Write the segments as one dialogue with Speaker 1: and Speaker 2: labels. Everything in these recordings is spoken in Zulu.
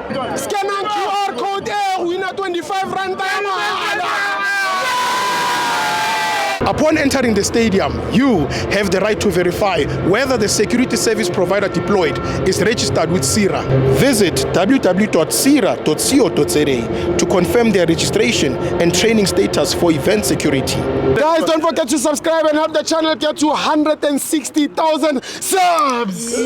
Speaker 1: Scan and QR code winner 25 rand. Upon entering the stadium, you have the right to verify whether the security service provider deployed is registered with CIRA. Visit www.cira.co.za to confirm their registration and training status for event security. Guys, don't forget to subscribe and help the channel get to 160,000 subs!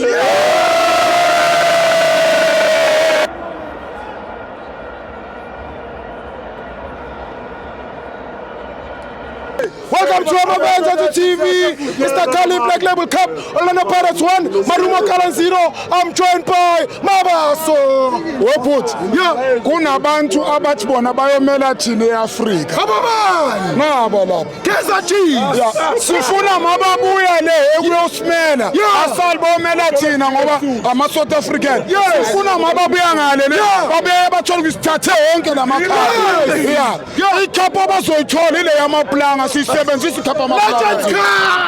Speaker 1: Welcome to our Banzatu TV. Mr. Kali Black Label Cup. Orlando Pirates 1, Marumo Kalan 0. I'm joined by Mabaso.
Speaker 2: Woput.
Speaker 1: Yeah.
Speaker 2: Kunabantu abathi bona bayomela thina eAfrika.
Speaker 1: Ababani.
Speaker 2: Ngaba lapha.
Speaker 1: Keza Chiefs.
Speaker 2: Yeah. Sifuna mababuya le ekuyosimela. Asal bomela thina ngoba ama South African. Sifuna mababuya ngale le. Babe bathola isithathe wonke lamakhaya. Yeah. Ikhapho bazoyithola ile yamaplanga sisebenzisa ikhapho amaplanga.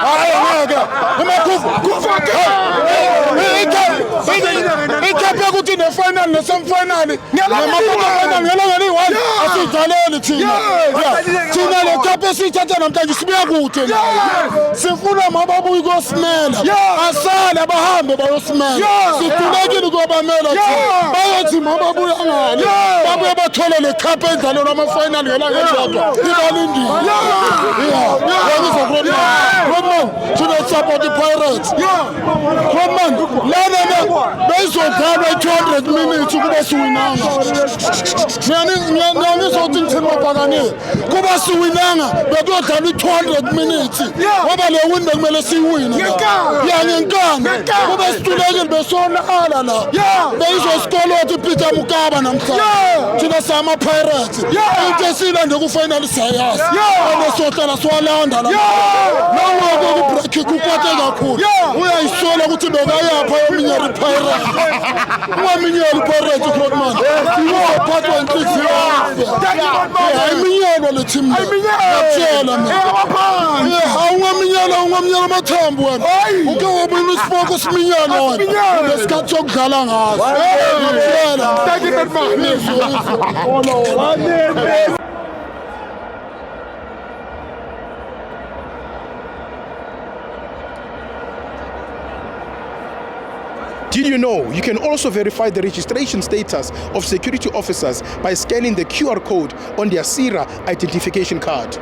Speaker 2: Hayi ngeke. Ikhapho ukuthi ne final ne semi final. Ngelanga liyi-1 asidlaleli thina. Thina le khapho sithatha namhlanje sibuya kude. Sifuna mababuyi kosimela. Asale bahambe bayosimela. Sidulekile ukubamela thina. Bayothi mababuya ngale. Babuye bathole le khapho edlalelwa ama-final ngelanga elilodwa. Ibalindile. Rodman, should support the Pirates. Rodman, Lana, based on 200 minutes, Kubasuinanga. Nani something to Pagani. Kubasuinanga, they got 200 minutes. What about the win the Melasi win? Young and gun. Kubastulegel Besona Alana. Based on scholar to Peter Mukaba and to the Sama Pirates. Just see them to finally say us. Sotala swalanda la nawo ukubreak kukwate kakhulu uyayisola ukuthi bekayapha eminyeri pirate ungaminyeri pirate Rodman uphathwa inhliziyo ayiminyelo le team ngiyatshela mina ungaminyela amathambo wena uke wabona isiboko siminyelo wena lesikhathi sokudlala ngaso ngiyatshela
Speaker 1: Did you know you can also verify the registration status of security officers by scanning the QR code on their CIRA identification card?